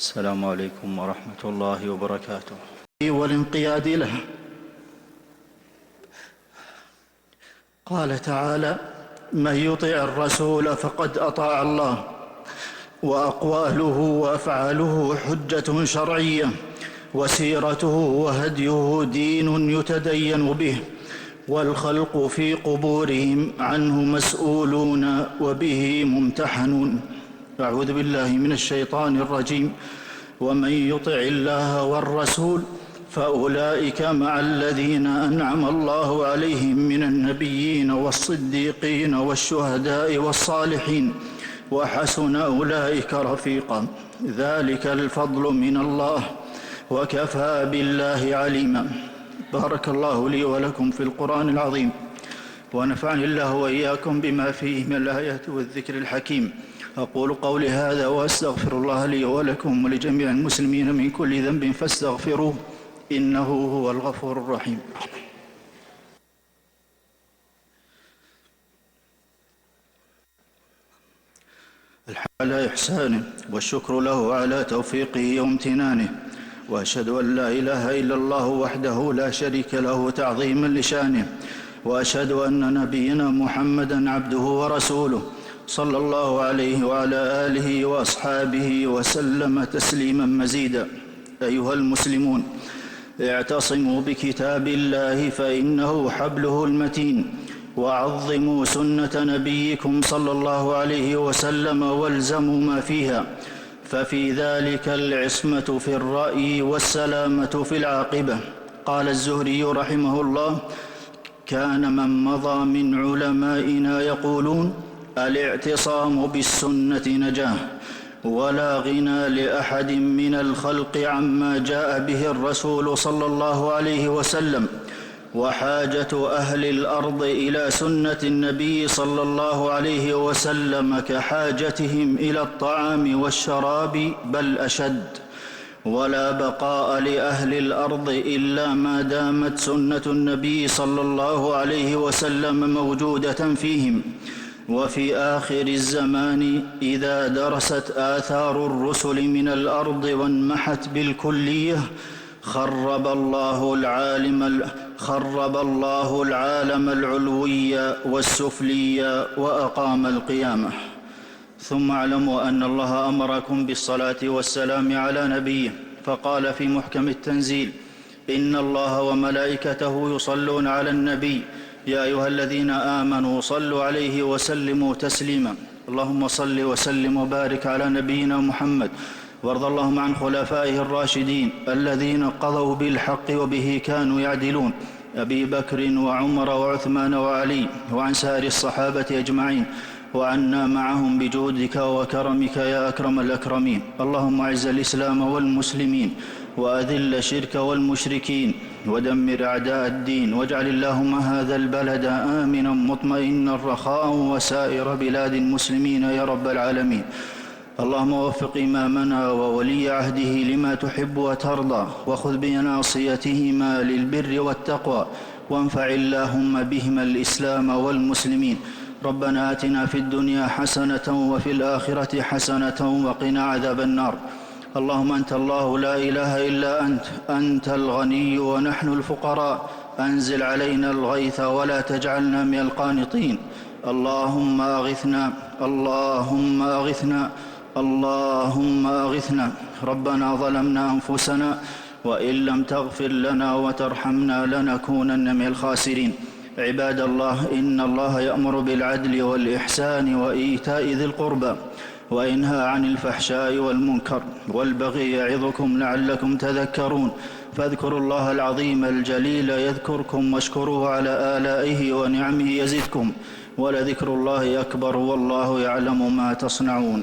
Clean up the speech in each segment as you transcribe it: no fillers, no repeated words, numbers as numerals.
السلام عليكم ورحمة الله وبركاته. والانقياد له. قال تعالى: من يطع الرسول فقد أطاع الله، وأقواله وأفعاله حجة شرعية، وسيرته وهديه دين يتدين به، والخلق في قبورهم عنه مسؤولون وبه ممتحنون. أعوذ بالله من الشيطان الرجيم. ومن يطع الله والرسول فأولئك مع الذين أنعم الله عليهم من النبيين والصديقين والشهداء والصالحين، وحسن أولئك رفيقا. ذلك الفضل من الله، وكفى بالله عليما. بارك الله لي ولكم في القرآن العظيم، ونفعني الله وإياكم بما فيه من الآيات والذكر الحكيم. أقول قولي هذا وأستغفر الله لي ولكم ولجميع المسلمين من كل ذنب فاستغفروه، إنه هو الغفور الرحيم. الحمد على إحسانه، والشكر له على توفيقه وامتنانه، وأشهد أن لا إله إلا الله وحده لا شريك له تعظيما لشانه، وأشهد أن نبينا محمدًا عبده ورسوله صلى الله عليه وعلى آله وأصحابه وسلم تسليما مزيدا. أيها المسلمون، اعتصموا بكتاب الله فإنه حبله المتين، وعظموا سنة نبيكم صلى الله عليه وسلم والزموا ما فيها، ففي ذلك العصمة في الرأي والسلامة في العاقبة. قال الزهري رحمه الله: كان من مضى من علمائنا يقولون: الاعتصام بالسنة نجاة، ولا غنى لأحد من الخلق عما جاء به الرسول صلى الله عليه وسلم، وحاجة أهل الأرض إلى سنة النبي صلى الله عليه وسلم كحاجتهم إلى الطعام والشراب بل أشد. ولا بقاء لأهل الأرض إلا ما دامت سنة النبي صلى الله عليه وسلم موجودة فيهم. وفي آخر الزمان إذا درست آثار الرسل من الأرض وانمحت بالكلية، خرب الله العالم العلوي والسفلي وأقام القيامة. ثم اعلموا أن الله أمركم بالصلاة والسلام على نبيه، فقال في محكم التنزيل: إن الله وملائكته يصلون على النبي يا أيها الذين آمنوا صلوا عليه وسلموا تسليما. اللهم صل وسلم وبارك على نبينا محمد، وارض اللهم عن خلفائه الراشدين الذين قضوا بالحق وبه كانوا يعدلون، أبي بكر وعمر وعثمان وعلي، وعن سائر الصحابة أجمعين، وعنا معهم بجودك وكرمك يا أكرم الأكرمين. اللهم أعز الإسلام والمسلمين، وأذل الشرك والمشركين، ودمر أعداء الدين، واجعل اللهم هذا البلد آمنا مطمئنا رخاء وسائر بلاد المسلمين يا رب العالمين. اللهم وفق إمامنا وولي عهده لما تحب وترضى، وخذ بناصيتهما للبر والتقوى، وانفع اللهم بهما الإسلام والمسلمين. ربنا آتنا في الدنيا حسنة وفي الآخرة حسنة وقنا عذاب النار. اللهم أنت الله لا إله إلا أنت الغني ونحن الفقراء، أنزل علينا الغيث ولا تجعلنا من القانطين. اللهم أغثنا، اللهم أغثنا، اللهم أغثنا. ربنا ظلمنا أنفسنا، وإن لم تغفر لنا وترحمنا لنكونن من الخاسرين. عباد الله، إن الله يأمر بالعدل والإحسان وإيتاء ذي القربى، وينهى عن الفحشاء والمنكر والبغي يعظكم لعلكم تذكرون. فاذكروا الله العظيم الجليل يذكركم، واشكروه على آلائه ونعمه يزدكم، ولذكر الله أكبر، والله يعلم ما تصنعون.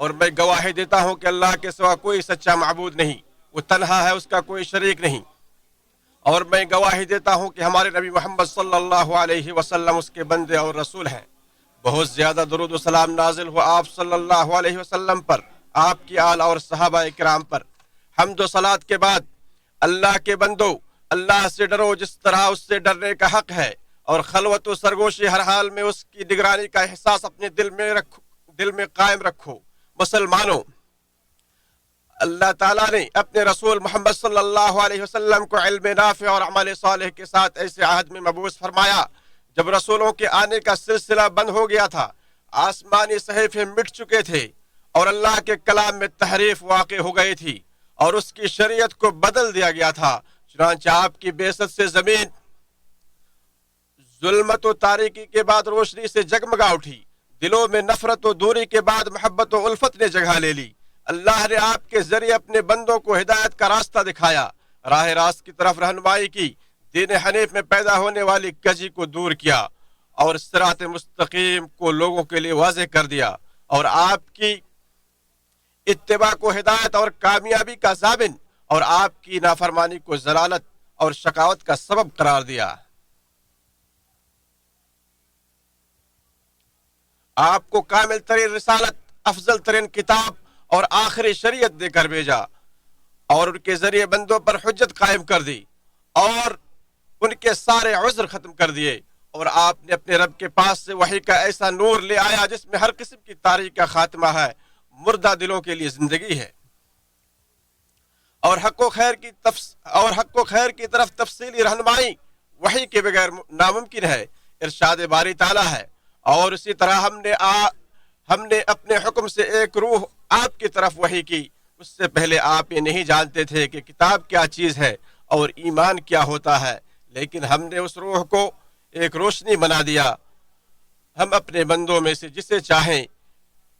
اور میں گواہی دیتا ہوں کہ اللہ کے سوا کوئی سچا معبود نہیں، وہ تنہا ہے، اس کا کوئی شریک نہیں، اور میں گواہی دیتا ہوں کہ ہمارے نبی محمد صلی اللہ علیہ وسلم اس کے بندے اور رسول ہیں۔ بہت زیادہ درود و سلام نازل ہوا آپ صلی اللہ علیہ وسلم پر، آپ کی آل اور صحابہ کرام پر۔ حمد و صلات کے بعد اللہ کے بندو، اللہ سے ڈرو جس طرح اس سے ڈرنے کا حق ہے، اور خلوت و سرگوشی ہر حال میں اس کی نگرانی کا احساس اپنے دل میں قائم رکھو۔ مسلمانوں، اللہ تعالیٰ نے اپنے رسول محمد صلی اللہ علیہ وسلم کو علم نافع اور عمل صالح کے ساتھ ایسے عہد میں مبعوث فرمایا جب رسولوں کے آنے کا سلسلہ بند ہو گیا تھا، آسمانی صحیفے مٹ چکے تھے اور اللہ کے کلام میں تحریف واقع ہو گئی تھی اور اس کی شریعت کو بدل دیا گیا تھا۔ چنانچہ آپ کی بعثت سے زمین ظلمت و تاریکی کے بعد روشنی سے جگمگا اٹھی، دلوں میں نفرت و دوری کے بعد محبت و الفت نے جگہ لے لی۔ اللہ نے آپ کے ذریعے اپنے بندوں کو ہدایت کا راستہ دکھایا، راہ راست کی طرف رہنمائی کی، دین حنیف میں پیدا ہونے والی کجی کو دور کیا اور صراط مستقیم کو لوگوں کے لیے واضح کر دیا، اور آپ کی اتباع کو ہدایت اور کامیابی کا ضامن اور آپ کی نافرمانی کو ضلالت اور شقاوت کا سبب قرار دیا۔ آپ کو کامل ترین رسالت، افضل ترین کتاب اور آخری شریعت دے کر بھیجا، اور ان کے ذریعے بندوں پر حجت قائم کر دی اور ان کے سارے عذر ختم کر دیے، اور آپ نے اپنے رب کے پاس سے وحی کا ایسا نور لے آیا جس میں ہر قسم کی تاریکی کا خاتمہ ہے، مردہ دلوں کے لیے زندگی ہے، اور حق و خیر کی طرف تفصیلی رہنمائی وحی کے بغیر ناممکن ہے، ارشاد باری تعالیٰ ہے۔ اور اسی طرح ہم نے اپنے حکم سے ایک روح آپ کی طرف وحی کی، اس سے پہلے آپ یہ نہیں جانتے تھے کہ کتاب کیا چیز ہے اور ایمان کیا ہوتا ہے، لیکن ہم نے اس روح کو ایک روشنی بنا دیا، ہم اپنے بندوں میں سے جسے چاہیں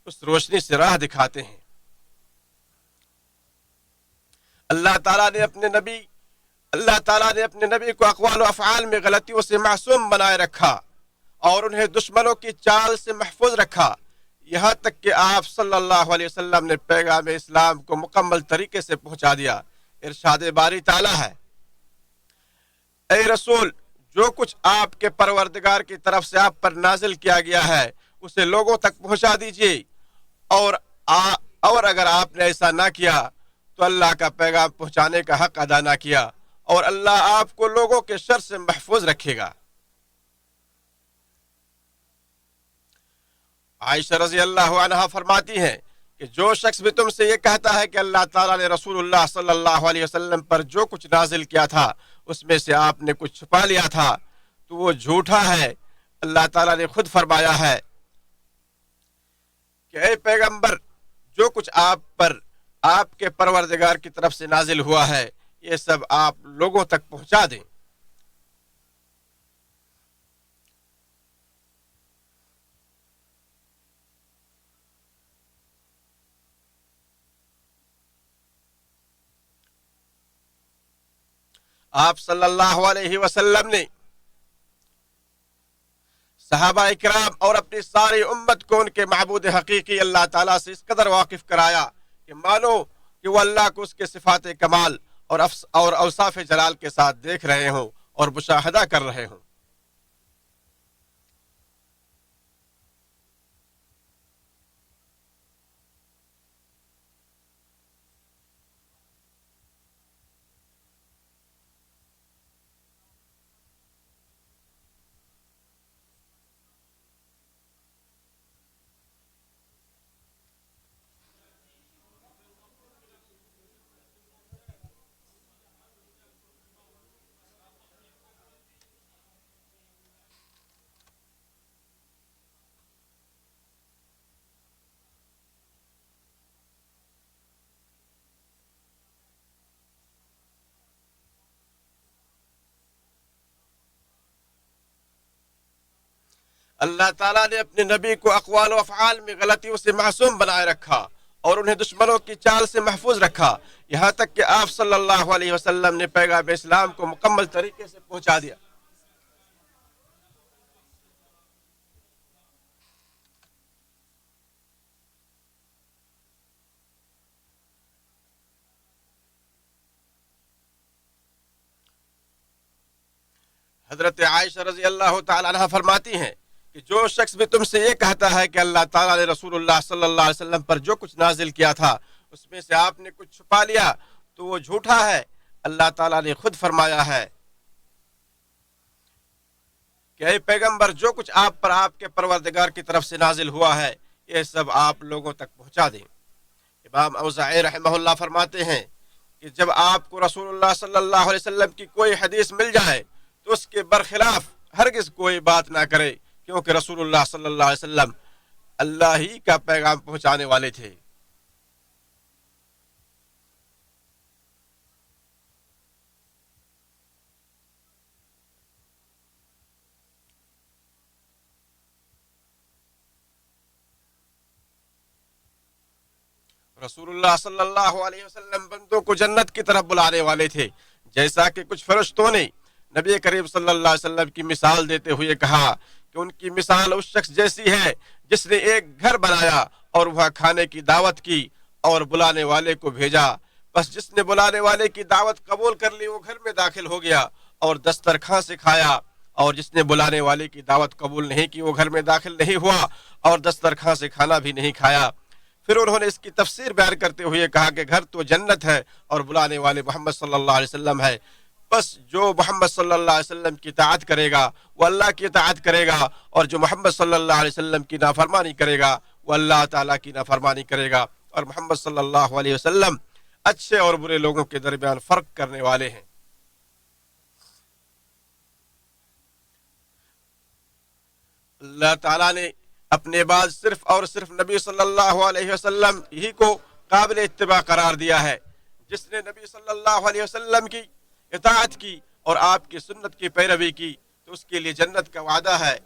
اس روشنی سے راہ دکھاتے ہیں۔ اللہ تعالیٰ نے اپنے نبی کو اقوال و افعال میں غلطیوں سے معصوم بنائے رکھا اور انہیں دشمنوں کی چال سے محفوظ رکھا، یہاں تک کہ آپ صلی اللہ علیہ وسلم نے پیغام اسلام کو مکمل طریقے سے پہنچا دیا۔ ارشاد باری تعالیٰ ہے، اے رسول، جو کچھ آپ کے پروردگار کی طرف سے آپ پر نازل کیا گیا ہے اسے لوگوں تک پہنچا دیجیے، اور اگر آپ نے ایسا نہ کیا تو اللہ کا پیغام پہنچانے کا حق ادا نہ کیا، اور اللہ آپ کو لوگوں کے شر سے محفوظ رکھے گا۔ عائشہ رضی اللہ عنہا فرماتی ہیں کہ جو شخص بھی تم سے یہ کہتا ہے کہ اللہ تعالیٰ نے رسول اللہ صلی اللہ علیہ وسلم پر جو کچھ نازل کیا تھا اس میں سے آپ نے کچھ چھپا لیا تھا تو وہ جھوٹا ہے۔ اللہ تعالیٰ نے خود فرمایا ہے کہ اے پیغمبر، جو کچھ آپ پر آپ کے پروردگار کی طرف سے نازل ہوا ہے یہ سب آپ لوگوں تک پہنچا دیں۔ آپ صلی اللہ علیہ وسلم نے صحابہ کرام اور اپنی ساری امت کو ان کے معبود حقیقی اللہ تعالیٰ سے اس قدر واقف کرایا کہ مانو کہ وہ اللہ کو اس کے صفات کمال اور اوصاف جلال کے ساتھ دیکھ رہے ہوں اور مشاہدہ کر رہے ہوں۔ اللہ تعالیٰ نے اپنے نبی کو اقوال و افعال میں غلطیوں سے معصوم بنائے رکھا اور انہیں دشمنوں کی چال سے محفوظ رکھا، یہاں تک کہ آپ صلی اللہ علیہ وسلم نے پیغام اسلام کو مکمل طریقے سے پہنچا دیا۔ حضرت عائشہ رضی اللہ تعالی عنہ فرماتی ہیں کہ جو شخص بھی تم سے یہ کہتا ہے کہ اللہ تعالیٰ نے رسول اللہ صلی اللہ علیہ وسلم پر جو کچھ نازل کیا تھا اس میں سے آپ نے کچھ چھپا لیا تو وہ جھوٹا ہے۔ اللہ تعالیٰ نے خود فرمایا ہے کہ اے پیغمبر، جو کچھ آپ پر آپ کے پروردگار کی طرف سے نازل ہوا ہے یہ سب آپ لوگوں تک پہنچا دیں۔ امام اوزاعی رحمہ اللہ فرماتے ہیں کہ جب آپ کو رسول اللہ صلی اللہ علیہ وسلم کی کوئی حدیث مل جائے تو اس کے برخلاف ہرگز کوئی بات نہ کرے، کیونکہ رسول اللہ صلی اللہ علیہ وسلم اللہ ہی کا پیغام پہنچانے والے تھے۔ رسول اللہ صلی اللہ علیہ وسلم بندوں کو جنت کی طرف بلانے والے تھے، جیسا کہ کچھ فرشتوں نے نبی کریم صلی اللہ علیہ وسلم کی مثال دیتے ہوئے کہا کہ ان کی مثال اس شخص جیسی ہے جس نے ایک گھر بنایا اور وہاں کھانے کی دعوت کی اور بلانے والے کو بھیجا، بس جس نے بلانے والے کی دعوت قبول کر لی وہ گھر میں داخل ہو گیا اور دسترخوان سے کھایا، اور جس نے بلانے والے کی دعوت قبول نہیں کی وہ گھر میں داخل نہیں ہوا اور دسترخوان سے کھانا بھی نہیں کھایا۔ پھر انہوں نے اس کی تفسیر بیان کرتے ہوئے کہا کہ گھر تو جنت ہے اور بلانے والے محمد صلی اللہ علیہ وسلم ہے، بس جو محمد صلی اللہ علیہ وسلم کی اطاعت کرے گا وہ اللہ کی اطاعت کرے گا، اور جو محمد صلی اللہ علیہ وسلم کی نافرمانی کرے گا وہ اللہ تعالیٰ کی نافرمانی کرے گا۔ اور محمد صلی اللہ علیہ وسلم اچھے اور برے لوگوں کے درمیان فرق کرنے والے ہیں۔ اللہ تعالیٰ نے اپنے بعد صرف اور صرف نبی صلی اللہ علیہ وسلم ہی کو قابل اتباع قرار دیا ہے۔ جس نے نبی صلی اللہ علیہ وسلم کی اطاعت کی اور آپ کی سنت کی پیروی کی تو اس کے لیے جنت کا وعدہ ہے۔